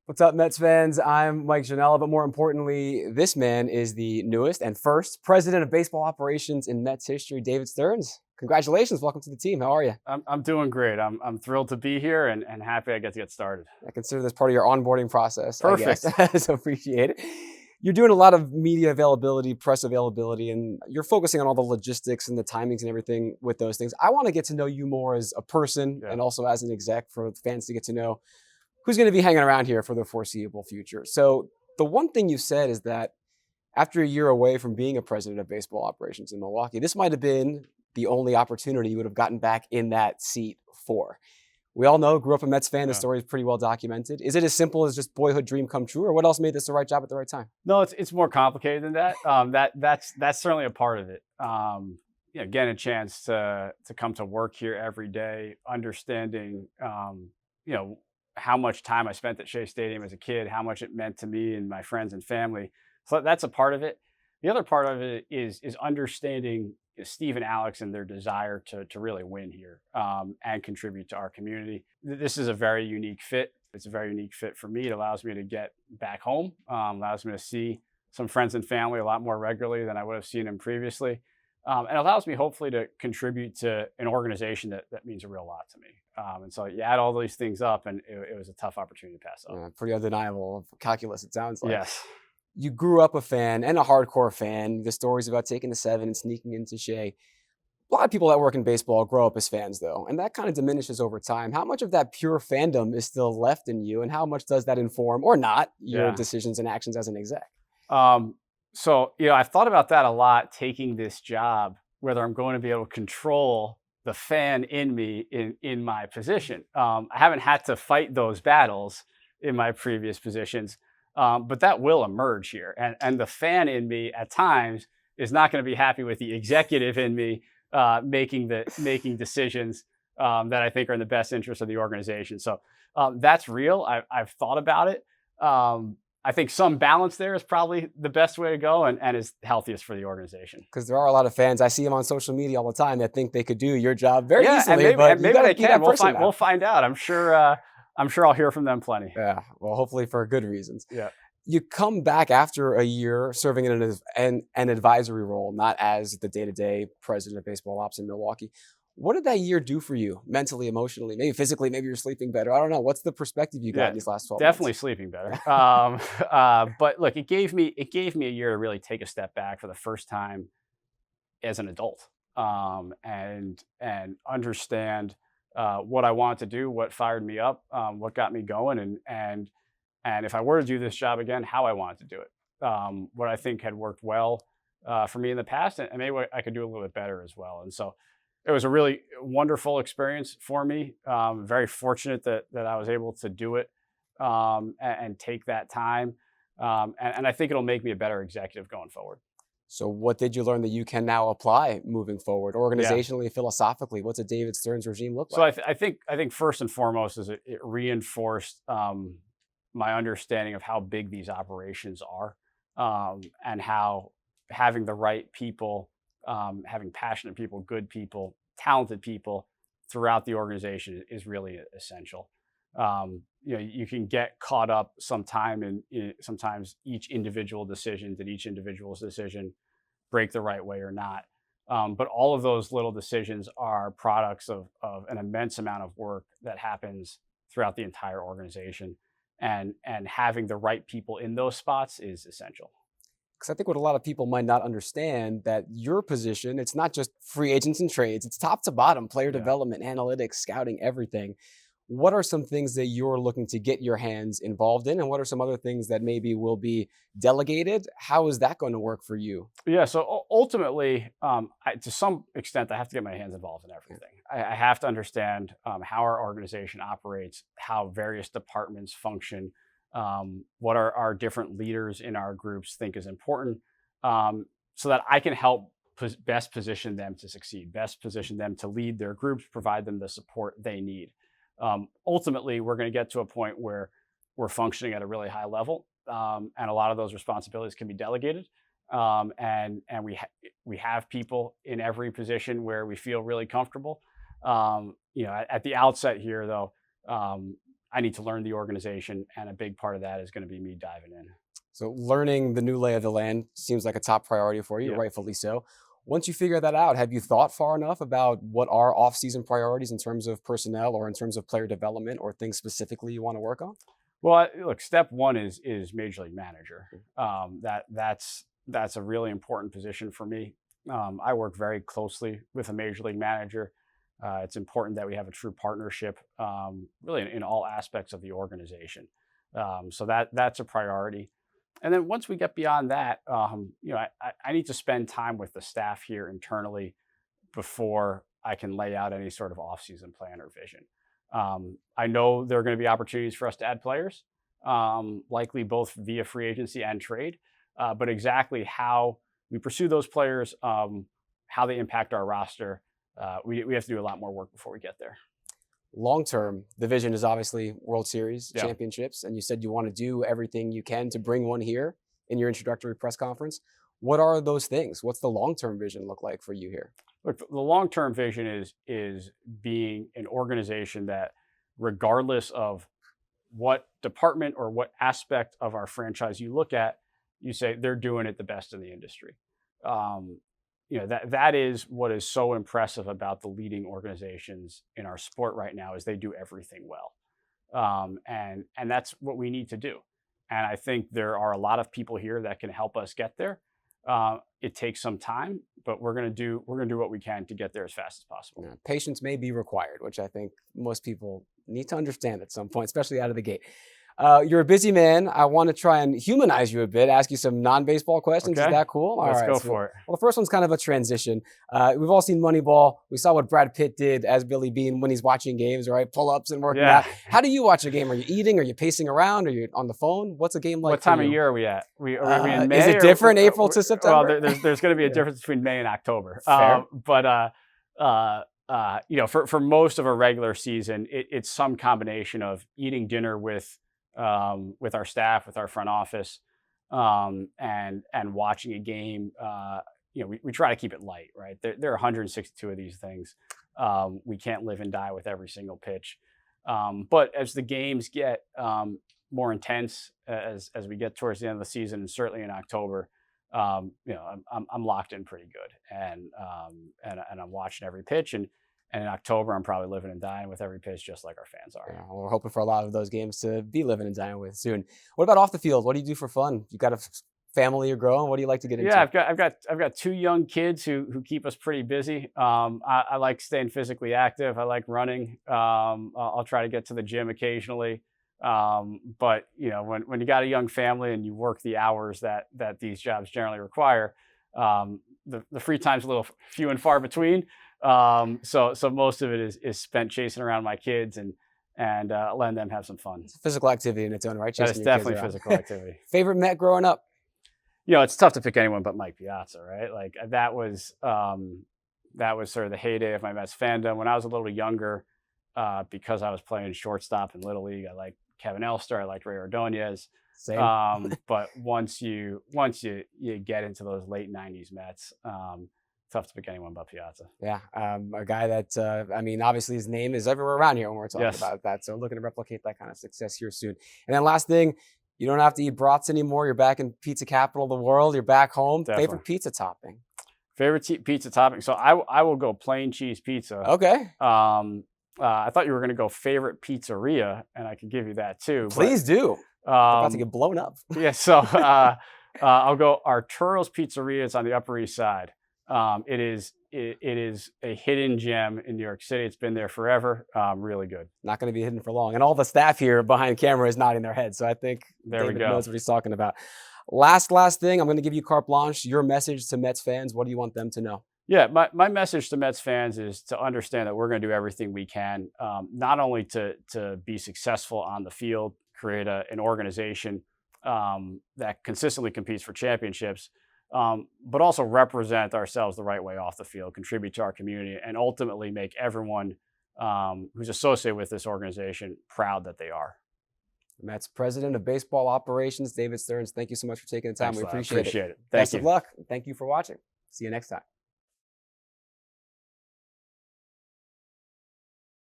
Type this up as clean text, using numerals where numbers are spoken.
What's up, Mets fans? I'm Mike Janela, but more importantly, this man is the newest and first president of baseball operations in Mets history, David Stearns. Congratulations. Welcome to the team. How are you? I'm doing great. I'm thrilled to be here and happy I get to get started. I consider this part of your onboarding process. Perfect. I guess. So appreciate it. You're doing a lot of media availability, press availability, and you're focusing on all the logistics and the timings and everything with those things. I want to get to know you more as a person and also as an exec for fans to get to know who's going to be hanging around here for the foreseeable future. So the one thing you said is that after a year away from being a president of baseball operations in Milwaukee, this might have been the only opportunity you would have gotten back in that seat for. We all know, grew up a Mets fan, the story is pretty well documented. Is it as simple as just boyhood dream come true, or what else made this the right job at the right time? No, it's more complicated than that. That's certainly a part of it. Getting a chance to come to work here every day, understanding how much time I spent at Shea Stadium as a kid, how much it meant to me and my friends and family. So that's a part of it. The other part of it is understanding Steve and Alex and their desire to really win here and contribute to our community. This is a very unique fit. It's a very unique fit for me. It allows me to get back home, allows me to see some friends and family a lot more regularly than I would have seen them previously. And allows me hopefully to contribute to an organization that means a real lot to me. And so you add all these things up and it was a tough opportunity to pass up. Pretty undeniable calculus, it sounds like. Yes. You grew up a fan and a hardcore fan. The stories about taking the 7 and sneaking into Shea. A lot of people that work in baseball grow up as fans, though, and that kind of diminishes over time. How much of that pure fandom is still left in you, and how much does that inform, or not, your decisions and actions as an exec? So, I've thought about that a lot, taking this job, whether I'm going to be able to control the fan in me in my position. I haven't had to fight those battles in my previous positions, but that will emerge here. And the fan in me at times is not going to be happy with the executive in me making decisions that I think are in the best interest of the organization. So that's real. I've thought about it. I think some balance there is probably the best way to go and is healthiest for the organization. Because there are a lot of fans, I see them on social media all the time, that think they could do your job very easily. And maybe they can. We'll find out. I'm sure I'll hear from them plenty. Yeah, well, hopefully for good reasons. Yeah. You come back after a year serving in an advisory role, not as the day-to-day president of baseball ops in Milwaukee. What did that year do for you mentally, emotionally, maybe physically? Maybe you're sleeping better. I don't know. What's the perspective you got in these last 12 months? Definitely sleeping better. But look, it gave me a year to really take a step back for the first time as an adult and understand what I wanted to do, what fired me up, what got me going, and if I were to do this job again, how I wanted to do it. What I think had worked well for me in the past, and maybe what I could do a little bit better as well. And so it was a really wonderful experience for me. Very fortunate that I was able to do it and take that time. And I think it'll make me a better executive going forward. So what did you learn that you can now apply moving forward, organizationally, philosophically? What's a David Stearns regime look like? So I think first and foremost is it reinforced my understanding of how big these operations are and how having the right people, having passionate people, good people, talented people throughout the organization is really essential. You can get caught up sometimes each individual decision, did each individual's decision break the right way or not? But all of those little decisions are products of an immense amount of work that happens throughout the entire organization. And having the right people in those spots is essential. Because I think what a lot of people might not understand, that your position, it's not just free agents and trades, it's top to bottom, player development, analytics, scouting, everything. What are some things that you're looking to get your hands involved in? And what are some other things that maybe will be delegated? How is that going to work for you? Yeah, so ultimately, to some extent, I have to get my hands involved in everything. I have to understand how our organization operates, how various departments function, what our different leaders in our groups think is important, so that I can help best position them to succeed, best position them to lead their groups, provide them the support they need. Ultimately, we're going to get to a point where we're functioning at a really high level, and a lot of those responsibilities can be delegated. And we have people in every position where we feel really comfortable. At the outset here, though, I need to learn the organization, and a big part of that is going to be me diving in. So learning the new lay of the land seems like a top priority for you, rightfully so. Once you figure that out, have you thought far enough about what are off-season priorities in terms of personnel or in terms of player development or things specifically you want to work on? Well, look, step one is Major League Manager. That's a really important position for me. I work very closely with a Major League Manager. It's important that we have a true partnership, really in all aspects of the organization. So that's a priority. And then once we get beyond that, I need to spend time with the staff here internally before I can lay out any sort of off-season plan or vision. I know there are going to be opportunities for us to add players, likely both via free agency and trade, but exactly how we pursue those players, how they impact our roster, we have to do a lot more work before we get there. Long term, the vision is obviously World Series championships, and you said you want to do everything you can to bring one here in your introductory press conference. What are those things? What's the long-term vision look like for you here? Look, the long-term vision is being an organization that, regardless of what department or what aspect of our franchise you look at, you say they're doing it the best in the industry. That is what is so impressive about the leading organizations in our sport right now is they do everything well. And that's what we need to do. And I think there are a lot of people here that can help us get there. It takes some time, but we're gonna do what we can to get there as fast as possible. Yeah, patience may be required, which I think most people need to understand at some point, especially out of the gate. You're a busy man. I want to try and humanize you a bit, ask you some non-baseball questions. Okay. Is that cool? Let's go for it. Well, the first one's kind of a transition. We've all seen Moneyball. We saw what Brad Pitt did as Billy Beane when he's watching games, right? Pull-ups and working out. How do you watch a game? Are you eating? Are you pacing around? Are you on the phone? What's a game like? What time of year are we at? Are we in May? Is it different April to September? Well, there's going to be a difference between May and October. For most of a regular season, it's some combination of eating dinner with our staff, with our front office, and watching a game. We try to keep it light, right? There are 162 of these things. We can't live and die with every single pitch. But as the games get more intense, as we get towards the end of the season, and certainly in October, I'm locked in pretty good, and I'm watching every pitch. And in October, I'm probably living and dying with every pitch, just like our fans are. Yeah, we're hoping for a lot of those games to be living and dying with soon. What about off the field? What do you do for fun? You got a family you're growing? What do you like to get into? Yeah, I've got two young kids who keep us pretty busy. I like staying physically active. I like running. I'll try to get to the gym occasionally. But when you got a young family and you work the hours that these jobs generally require, the free time's a little few and far between. So most of it is spent chasing around my kids and letting them have some fun. It's physical activity in its own right. That's definitely physical activity. Favorite Met growing up? It's tough to pick anyone but Mike Piazza, right? Like that was sort of the heyday of my Mets fandom. When I was a little younger, because I was playing shortstop in Little League, I liked Kevin Elster, I liked Ray Ordonez. Same. But once you get into those late 90s Mets, tough to pick anyone but Piazza. Yeah, a guy that, obviously his name is everywhere around here when we're talking about that. So looking to replicate that kind of success here soon. And then last thing, you don't have to eat brats anymore. You're back in pizza capital of the world. You're back home. Definitely. Favorite pizza topping? Favorite pizza topping? So I will go plain cheese pizza. Okay. I thought you were going to go favorite pizzeria, and I could give you that too. Please do. About to get blown up. Yeah, so I'll go Arturo's Pizzeria. It's on the Upper East Side. It is a hidden gem in New York City. It's been there forever. Really good. Not going to be hidden for long. And all the staff here behind camera is nodding their heads. So I think David knows what he's talking about. Last thing, I'm going to give you carte blanche. Your message to Mets fans. What do you want them to know? Yeah, my message to Mets fans is to understand that we're going to do everything we can, not only to be successful on the field, create an organization that consistently competes for championships, but also represent ourselves the right way off the field, contribute to our community, and ultimately make everyone who's associated with this organization proud that they are. Mets President of Baseball Operations, David Stearns, thank you so much for taking the time. Thanks, we appreciate it. Thank you. Best of luck. Thank you for watching. See you next time.